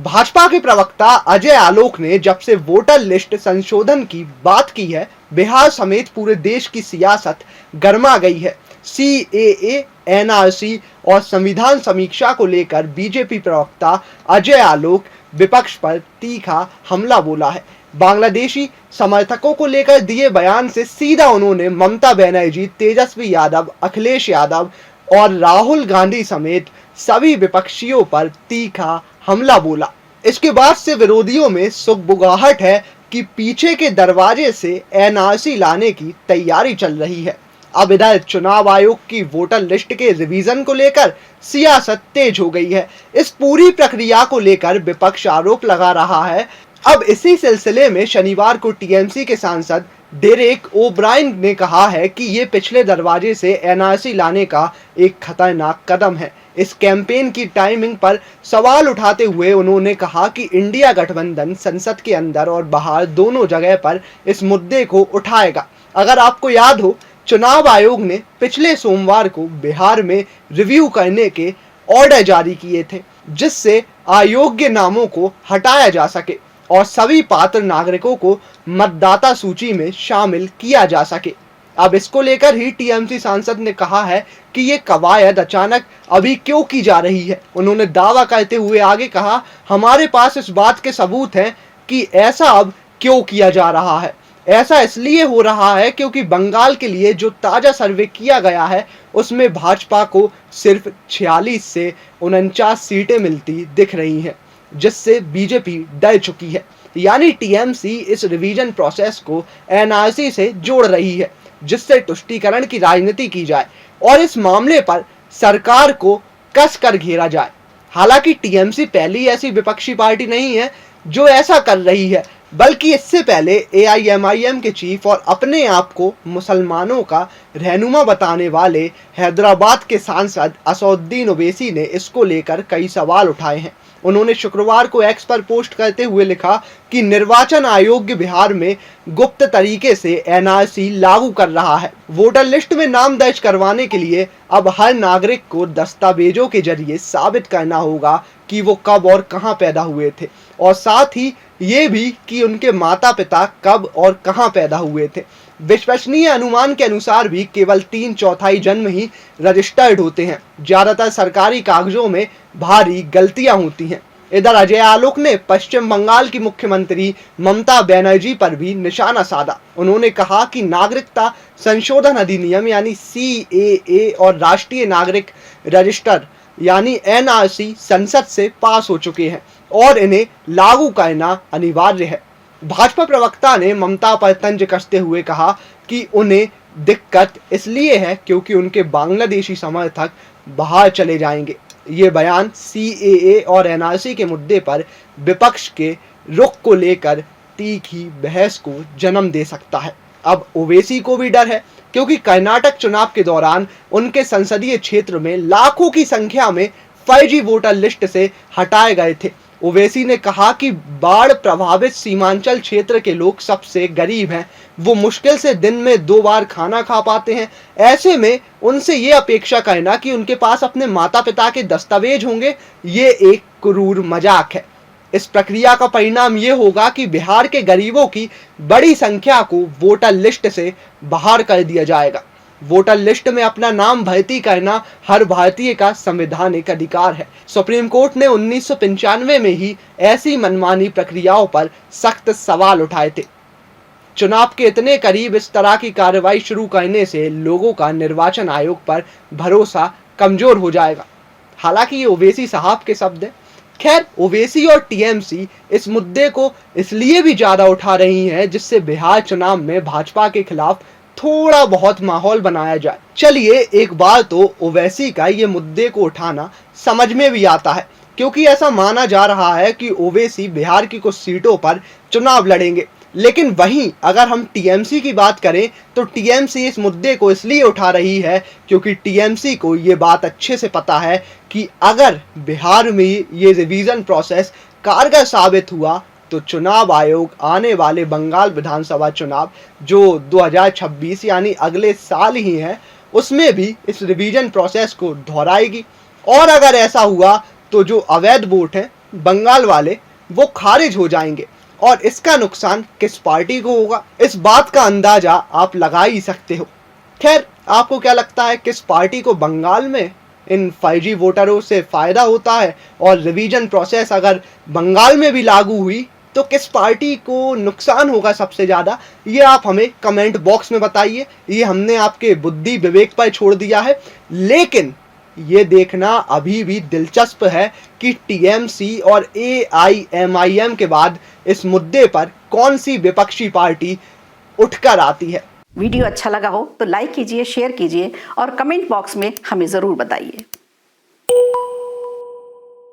भाजपा के प्रवक्ता अजय आलोक ने जब से वोटर लिस्ट संशोधन की बात की है, बिहार समेत पूरे देश की सियासत गर्मा गई है। सीएए, एनआरसी और संविधान समीक्षा को लेकर बीजेपी प्रवक्ता अजय आलोक विपक्ष पर तीखा हमला बोला है। बांग्लादेशी समर्थकों को लेकर दिए बयान से सीधा उन्होंने ममता बनर्जी, तेजस्वी यादव, अखिलेश यादव और राहुल गांधी समेत सभी विपक्षियों पर तीखा हमला बोला। इसके बाद से विरोधियों में सुगबुगाहट है कि पीछे के दरवाजे से एनआरसी लाने की तैयारी चल रही है। अब इधर चुनाव आयोग की वोटर लिस्ट के रिवीजन को लेकर सियासत तेज हो गई है। इस पूरी प्रक्रिया को लेकर विपक्ष आरोप लगा रहा है। अब इसी सिलसिले में शनिवार को टीएमसी के सांसद डेरेक ओब्रायन ने कहा है कि ये पिछले दरवाजे से एनआरसी लाने का एक खतरनाक कदम है। इस कैंपेन की टाइमिंग पर सवाल उठाते हुए उन्होंने कहा कि इंडिया गठबंधन संसद के अंदर और बाहर दोनों जगह पर इस मुद्दे को उठाएगा। अगर आपको याद हो, चुनाव आयोग ने पिछले सोमवार को बिहार में रिव्यू करने के ऑर्डर जारी किए थे, जिससे अयोग्य नामों को हटाया जा सके और सभी पात्र नागरिकों को मतदाता सूची में शामिल किया जा सके। अब इसको लेकर ही टीएमसी सांसद ने कहा है कि ये कवायद अचानक अभी क्यों की जा रही है। उन्होंने दावा करते हुए आगे कहा, हमारे पास इस बात के सबूत हैं कि ऐसा अब क्यों किया जा रहा है। ऐसा इसलिए हो रहा है क्योंकि बंगाल के लिए जो ताज़ा सर्वे किया गया है उसमें भाजपा को सिर्फ 46 से 49 सीटें मिलती दिख रही हैं, जिससे बीजेपी डर चुकी है। यानी टीएमसी इस रिवीजन प्रोसेस को एनआरसी से जोड़ रही है, जिससे तुष्टीकरण की राजनीति की जाए और इस मामले पर सरकार को कस कर घेरा जाए। हालांकि टीएमसी पहली ऐसी विपक्षी पार्टी नहीं है जो ऐसा कर रही है, बल्कि इससे पहले एआईएमआईएम के चीफ और अपने आप को मुसलमानों का रहनुमा बताने वाले हैदराबाद के सांसद असदुद्दीन ओवैसी ने इसको लेकर कई सवाल उठाए हैं। उन्होंने शुक्रवार को एक्स पर पोस्ट करते हुए लिखा कि निर्वाचन आयोग बिहार में गुप्त तरीके से एनआरसी लागू कर रहा है। वोटर लिस्ट में नाम दर्ज करवाने के लिए अब हर नागरिक को दस्तावेजों के जरिए साबित करना होगा कि वो कब और कहां पैदा हुए थे, और साथ ही ये भी कि उनके माता पिता कब और कहां पैदा हुए थे। विश्वसनीय अनुमान के अनुसार भी केवल 3/4 जन्म ही रजिस्टर्ड होते हैं। ज्यादातर सरकारी कागजों में भारी गलतियां होती हैं। इधर अजय आलोक ने पश्चिम बंगाल की मुख्यमंत्री ममता बनर्जी पर भी निशाना साधा। उन्होंने कहा कि नागरिकता संशोधन अधिनियम यानी सीएए और राष्ट्रीय नागरिक रजिस्टर यानी एनआरसी संसद से पास हो चुके हैं और इन्हें लागू करना अनिवार्य है। भाजपा प्रवक्ता ने ममता पर तंज कसते हुए कहा कि उन्हें दिक्कत इसलिए है क्योंकि उनके बांग्लादेशी समर्थक बाहर चले जाएंगे। ये बयान सीएए और एनआरसी के मुद्दे पर विपक्ष के रुख को लेकर तीखी बहस को जन्म दे सकता है। अब ओवैसी को भी डर है क्योंकि कर्नाटक चुनाव के दौरान उनके संसदीय क्षेत्र में लाखों की संख्या में फर्जी वोटर लिस्ट से हटाए गए थे। ओवैसी ने कहा कि बाढ़ प्रभावित सीमांचल क्षेत्र के लोग सबसे गरीब हैं, वो मुश्किल से दिन में 2 बार खाना खा पाते हैं। ऐसे में उनसे ये अपेक्षा करना कि उनके पास अपने माता पिता के दस्तावेज होंगे, ये एक क्रूर मजाक है। इस प्रक्रिया का परिणाम ये होगा कि बिहार के गरीबों की बड़ी संख्या को वोटर लिस्ट से बाहर कर दिया जाएगा। वोटर लिस्ट में अपना नाम भर्ती करना हर भारतीय का संवैधानिक अधिकार है। सुप्रीम कोर्ट ने 1995 में ही ऐसी मनमानी प्रक्रियाओं पर सख्त सवाल उठाए थे। चुनाव के इतने करीब इस तरह की कार्रवाई शुरू करने से लोगों का निर्वाचन आयोग पर भरोसा कमजोर हो जाएगा। हालांकि ये ओवैसी साहब के शब्द हैं। खैर, ओवैसी और टीएमसी इस मुद्दे को इसलिए भी ज्यादा उठा रही हैं जिससे बिहार चुनाव में भाजपा के खिलाफ थोड़ा बहुत माहौल बनाया जाए। चलिए, एक बार तो ओवैसी का ये मुद्दे को उठाना समझ में भी आता है, क्योंकि ऐसा माना जा रहा है कि ओवैसी बिहार की कुछ सीटों पर चुनाव लड़ेंगे। लेकिन वहीं अगर हम टीएमसी की बात करें तो टीएमसी इस मुद्दे को इसलिए उठा रही है क्योंकि टीएमसी को ये बात अच्छे से पता है कि अगर बिहार में ये रिवीजन प्रोसेस कारगर साबित हुआ तो चुनाव आयोग आने वाले बंगाल विधानसभा चुनाव जो 2026 यानी अगले साल ही है, उसमें भी इस रिवीजन प्रोसेस को दोहराएगी। और अगर ऐसा हुआ तो जो अवैध वोट हैं बंगाल वाले वो खारिज हो जाएंगे और इसका नुकसान किस पार्टी को होगा, इस बात का अंदाजा आप लगा ही सकते हो। खैर, आपको क्या लगता है किस पार्टी को बंगाल में इन 5G वोटरों से फ़ायदा होता है, और रिवीजन प्रोसेस अगर बंगाल में भी लागू हुई तो किस पार्टी को नुकसान होगा सबसे ज़्यादा, ये आप हमें कमेंट बॉक्स में बताइए। ये हमने आपके बुद्धि विवेक पर छोड़ दिया है, लेकिन ये देखना अभी भी दिलचस्प है कि टीएमसी और एआईएमआईएम के बाद इस मुद्दे पर कौन सी विपक्षी पार्टी उठकर आती है। वीडियो अच्छा लगा हो तो लाइक कीजिए, शेयर कीजिए और कमेंट बॉक्स में हमें ज़रूर बताइए।